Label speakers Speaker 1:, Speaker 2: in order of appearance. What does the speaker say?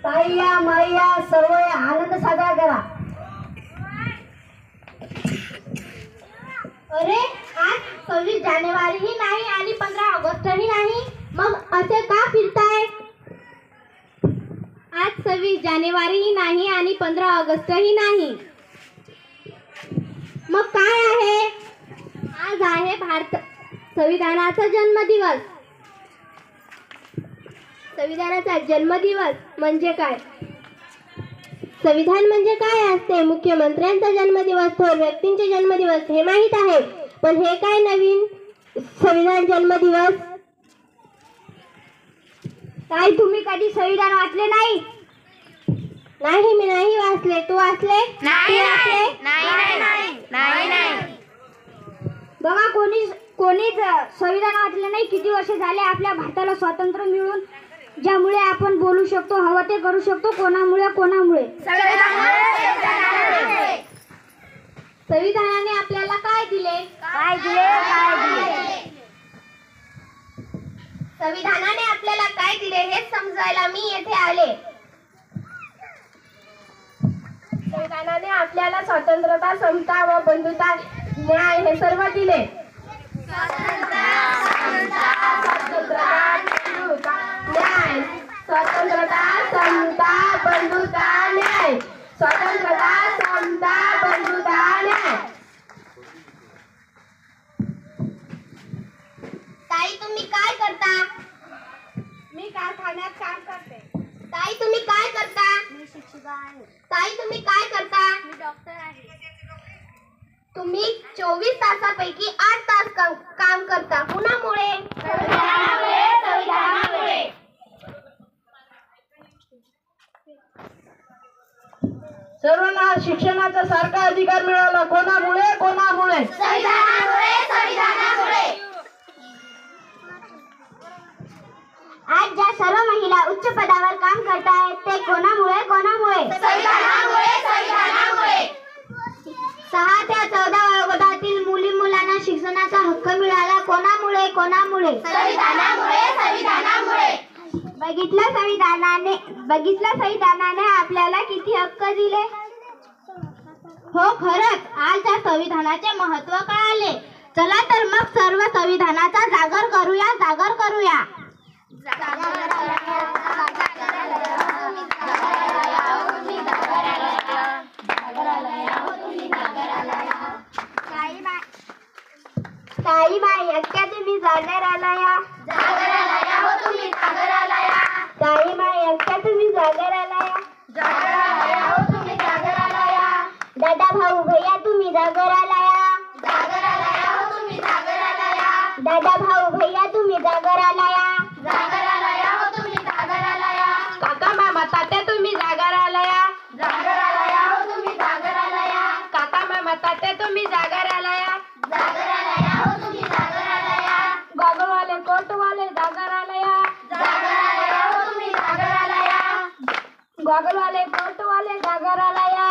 Speaker 1: ताई या माई या सर्व या आनंद साजरा करा.
Speaker 2: अरे आज 26 जानेवारीही नाही आणि 15 ऑगस्टही नाही, मग असे का फिरताय? आज 26 जानेवारीही नाही आणि 15 ऑगस्टही नाही, मग काय आहे? आज आहे संविधानाचा जन्मदिवस. संविधानाचा जन्मदिवस म्हणजे काय? संविधान म्हणजे काय असते? मुख्यमंत्र्यांचा जन्मदिवस, थोर व्यक्तींचे जन्मदिवस हे माहित आहे, पण हे काय नवीन संविधान जन्मदिवस? काय तुम्ही कधी संविधान वाचले नाही? नाही, मी नाही वाचले. तू वाचले? बघा, कोणीच संविधान वाचले नाही. किती वर्ष झाले आपल्या भारताला स्वातंत्र्य मिळून, ज्यामुळे आपण बोलू शकतो, हवं ते करू शकतो. कोणामुळे? संविधानाने आपल्याला काय दिले? संविधानाने आपल्याला काय दिले हे समजायला मी येथे आले. संविधानाने आपल्याला स्वातंत्र्यता, समता व बंधुता, न्याय हे सर्व दिले. स्वतंत्रता, समता, बंधुता, न्याय. स्वतंत्रता, समता, बंधुता, न्याय. ताई, तुम्ही काय करता? मी कारखान्यात काम करते. ताई, तुम्ही काय करता? मी शिक्षिका आहे. ताई, तुम्ही काय करता? मी डॉक्टर आहे. तुम्ही 24 तासापैकी 8 तास काम करता. कुणामुळे? संविधानामुळे.
Speaker 1: सर्वांना शिक्षणाचा सारखा अधिकार मिळाला. कोणामुळे?
Speaker 2: संविधानामुळे. आज ज्या सर्व महिला उच्च पदावर काम करतायत ते कोणामुळे? संविधानामुळे. 6 ते 14 वयोगटातील मुलांना शिक्षणाचा हक्क मिळाला. कोणामुळे? संविधानामुळे. बघितलं संविधानाने आपल्याला किती हक्क दिले. हो, खरंच आज त्या संविधानाचे महत्त्व कळाले. चला तर मग सर्व संविधानाचा जागर करूया. ताईबाई, अक्का तुम्ही जागराला या. ताईबाई, अक्का तुम्ही जागराला या. दादा भाऊ भैया तुम्ही जागराला या. दादा भाऊ भैया तुम्ही जागराला या. काका मामा तात्या तुम्ही जागराला या. काका मामा तात्या तुम्ही जागराला या. गॉगलवाले कोटवाले जागराला या. गॉगलवाले कोटवाले जागराला या.